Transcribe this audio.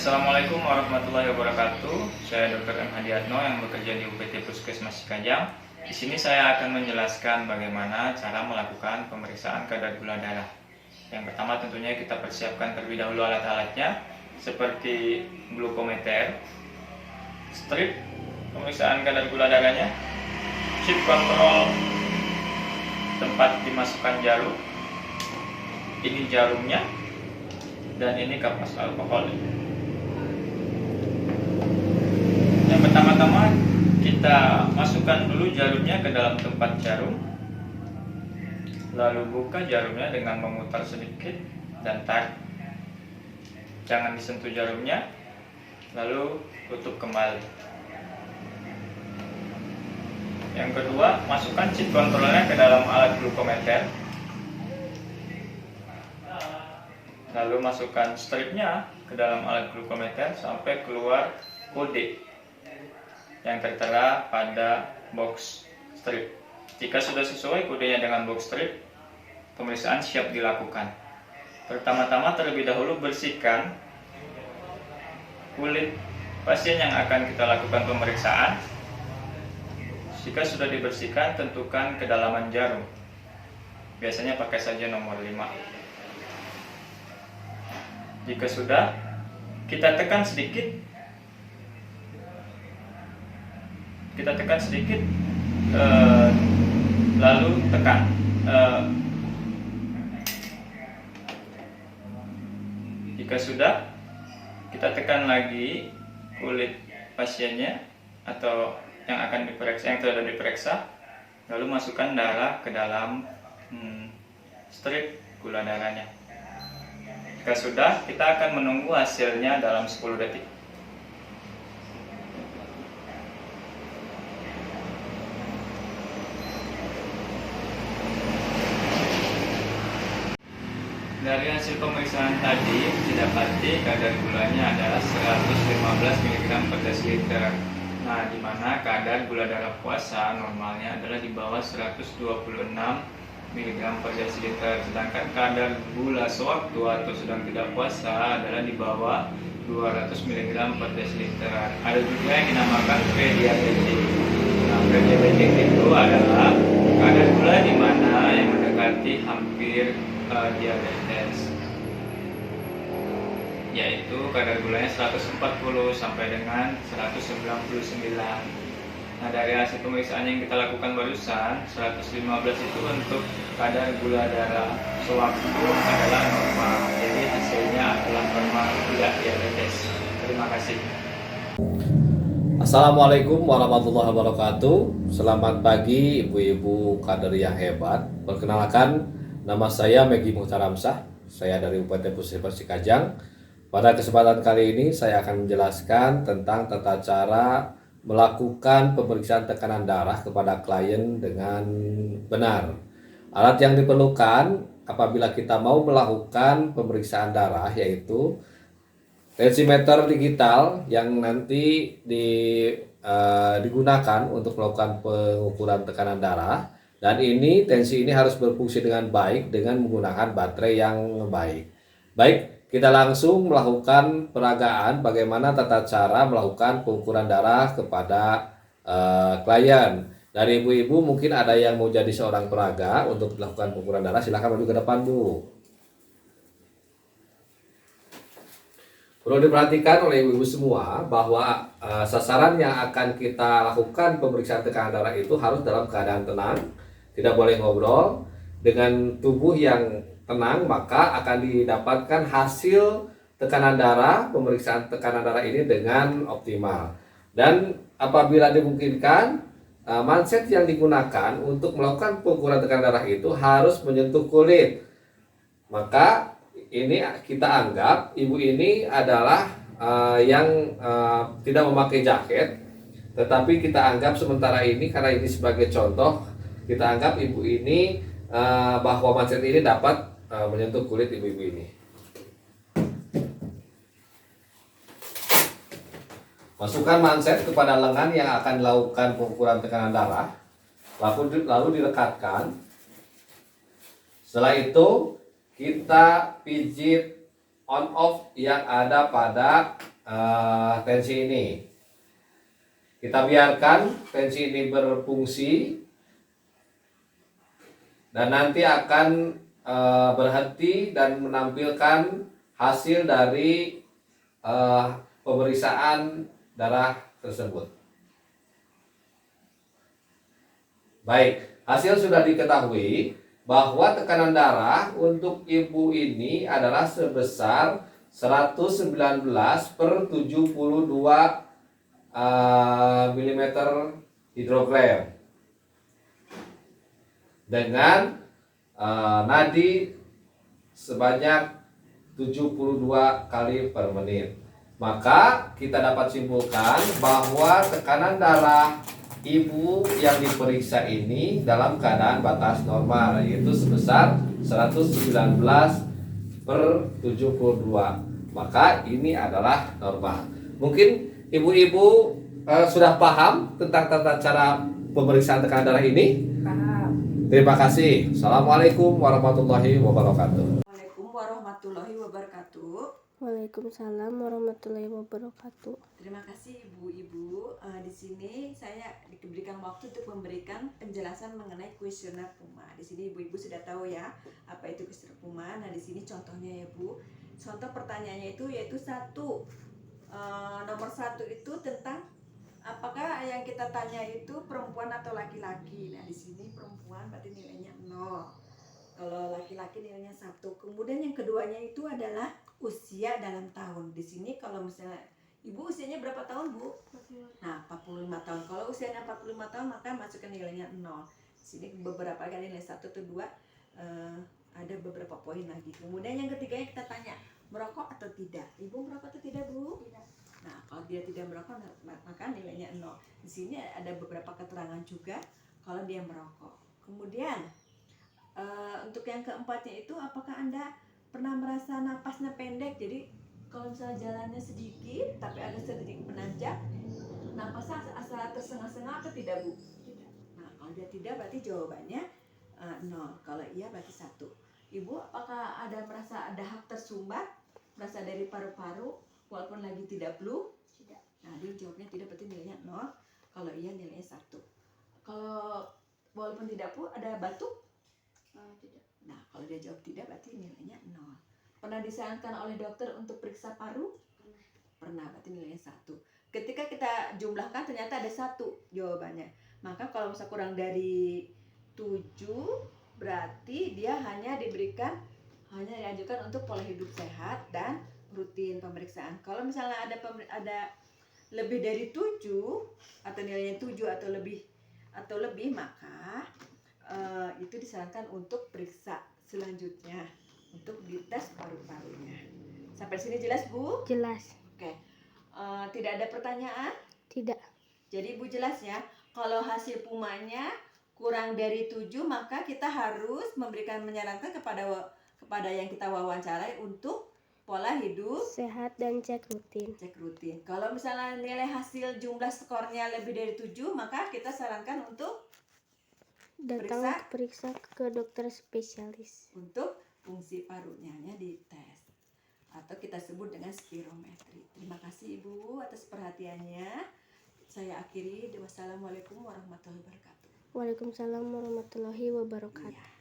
Assalamualaikum warahmatullahi wabarakatuh. Saya Dr. M. Hadiatno yang bekerja di UPT Puskesmas Cikajang. Di sini saya akan menjelaskan bagaimana cara melakukan pemeriksaan kadar gula darah. Yang pertama tentunya kita persiapkan terlebih dahulu alat-alatnya seperti glukometer, strip pemeriksaan kadar gula darahnya, chip kontrol tempat dimasukkan jarum, ini jarumnya, dan ini kapas alkohol. Yang pertama-tama kita masukkan dulu jarumnya ke dalam tempat jarum, lalu buka jarumnya dengan memutar sedikit dan tarik. Jangan disentuh jarumnya, lalu tutup kembali. Yang kedua, masukkan chip kontrolnya ke dalam alat glukometer, lalu masukkan stripnya ke dalam alat glukometer sampai keluar kode yang tertera pada box strip. Jika sudah sesuai kodenya dengan box strip, pemeriksaan siap dilakukan. Pertama-tama terlebih dahulu bersihkan kulit pasien yang akan kita lakukan pemeriksaan. Jika sudah dibersihkan, tentukan kedalaman jarum. Biasanya pakai saja nomor 5. Jika sudah, kita tekan sedikit, lalu tekan. Jika sudah, kita tekan lagi kulit pasiennya atau yang akan diperiksa, yang sudah diperiksa, lalu masukkan darah ke dalam strip gula darahnya. Jika sudah, kita akan menunggu hasilnya dalam 10 detik. Dari hasil pemeriksaan tadi didapati kadar gulanya adalah 115 mg per desiliter. Nah, di mana kadar gula darah puasa normalnya adalah di bawah 126 mg per desiliter, sedangkan kadar gula sewaktu atau sedang tidak puasa adalah di bawah 200 mg per desiliter. Ada juga yang dinamakan prediabetik. Nah, prediabetik itu adalah kadar gula di mana yang mendekati hampir diabetes, yaitu kadar gulanya 140 sampai dengan 199. Nah, dari hasil pemeriksaan yang kita lakukan barusan, 115 itu untuk kadar gula darah sewaktu adalah normal. Jadi hasilnya adalah normal, tidak diabetes. Terima kasih. Assalamualaikum warahmatullahi wabarakatuh. Selamat pagi ibu-ibu kader yang hebat. Perkenalkan, nama saya Megi Muhtaramsah. Saya dari UPT Puskesmas Cikajang. Pada kesempatan kali ini saya akan menjelaskan tentang tata cara melakukan pemeriksaan tekanan darah kepada klien dengan benar. Alat yang diperlukan apabila kita mau melakukan pemeriksaan darah yaitu tensimeter digital yang nanti digunakan untuk melakukan pengukuran tekanan darah. Dan tensi ini harus berfungsi dengan baik dengan menggunakan baterai yang baik. Baik, kita langsung melakukan peragaan bagaimana tata cara melakukan pengukuran darah kepada klien. Dari ibu-ibu mungkin ada yang mau jadi seorang peraga untuk melakukan pengukuran darah, silahkan maju ke depan, Bu. Perlu diperhatikan oleh ibu-ibu semua bahwa sasaran yang akan kita lakukan pemeriksaan tekanan darah itu harus dalam keadaan tenang. Tidak boleh ngobrol. Dengan tubuh yang tenang maka akan didapatkan hasil tekanan darah, pemeriksaan tekanan darah ini dengan optimal. Dan apabila dimungkinkan, manset yang digunakan untuk melakukan pengukuran tekanan darah itu harus menyentuh kulit. Maka ini kita anggap ibu ini adalah yang tidak memakai jaket, tetapi kita anggap sementara ini karena ini sebagai contoh, kita anggap ibu ini bahwa manset ini dapat menyentuh kulit ibu-ibu ini. Masukkan manset kepada lengan yang akan dilakukan pengukuran tekanan darah, lalu dilekatkan. Setelah itu kita pijit on off yang ada pada tensi ini. Kita biarkan tensi ini berfungsi dan nanti akan berhenti dan menampilkan hasil dari pemeriksaan darah tersebut. Baik, hasil sudah diketahui bahwa tekanan darah untuk ibu ini adalah sebesar 119 per 72 mm hidrogram dengan nadi sebanyak 72 kali per menit. Maka kita dapat simpulkan bahwa tekanan darah ibu yang diperiksa ini dalam keadaan batas normal, yaitu sebesar 119 per 72. Maka ini adalah normal. Mungkin ibu-ibu sudah paham tentang tata cara pemeriksaan tekanan darah ini? Paham. Terima kasih. Assalamualaikum warahmatullahi wabarakatuh. Waalaikumsalam warahmatullahi wabarakatuh. Waalaikumsalam warahmatullahi wabarakatuh. Terima kasih ibu-ibu. Di sini saya diberikan waktu untuk memberikan penjelasan mengenai kuesioner PUMA. Di sini ibu-ibu sudah tahu ya apa itu kuesioner PUMA. Nah di sini contohnya ya Bu. Contoh pertanyaannya itu yaitu nomor satu itu tentang apakah yang kita tanya itu perempuan atau laki-laki. Nah di sini perempuan berarti nilainya 0. Kalau laki-laki nilainya 1. Kemudian yang keduanya itu adalah usia dalam tahun. Di sini kalau misalnya ibu usianya berapa tahun Bu? Nah 45 tahun. Kalau usianya 45 tahun maka masukkan nilainya 0. Di sini beberapa kali nilai 1 atau 2 ada beberapa poin lagi. Kemudian yang ketiganya kita tanya merokok atau tidak. Ibu merokok atau tidak Bu? Tidak. Nah kalau dia tidak merokok maka nilainya 0. Di sini ada beberapa keterangan juga kalau dia merokok. Kemudian untuk yang keempatnya itu apakah Anda pernah merasa napasnya pendek? Jadi kalau misalnya jalannya sedikit tapi ada sedikit menanjak, napasnya asal tersengah-sengah atau tidak Bu? Tidak. Nah kalau dia tidak berarti jawabannya 0. Kalau iya berarti 1. Ibu apakah ada merasa dahak tersumbat, merasa dari paru-paru walaupun lagi tidak flu? Tidak. Nah dia jawabnya tidak berarti nilainya 0. Kalau iya nilainya 1. Kalau walaupun tidak flu ada batuk? Tidak. Nah kalau dia jawab tidak berarti nilainya 0. Pernah disarankan oleh dokter untuk periksa paru? Pernah, berarti nilainya 1. Ketika kita jumlahkan ternyata ada 1 jawabannya. Maka kalau misalnya kurang dari 7 berarti dia hanya diajukan untuk pola hidup sehat dan rutin pemeriksaan. Kalau misalnya ada lebih dari 7 atau nilainya 7 atau lebih maka itu disarankan untuk periksa selanjutnya untuk dites paru-parunya. Sampai sini jelas Bu? Jelas. Oke. Tidak ada pertanyaan? Tidak. Jadi Ibu jelas ya, kalau hasil PUMA-nya kurang dari 7 maka kita harus menyarankan kepada yang kita wawancarai untuk pola hidup Sehat dan cek rutin. Kalau misalnya nilai hasil jumlah skornya lebih dari 7 maka kita sarankan untuk Datang periksa ke dokter spesialis. untuk fungsi parunya dites atau kita sebut dengan spirometri. Terima kasih Ibu atas perhatiannya. Saya akhiri. Wassalamualaikum warahmatullahi wabarakatuh. Waalaikumsalam warahmatullahi wabarakatuh. Ya.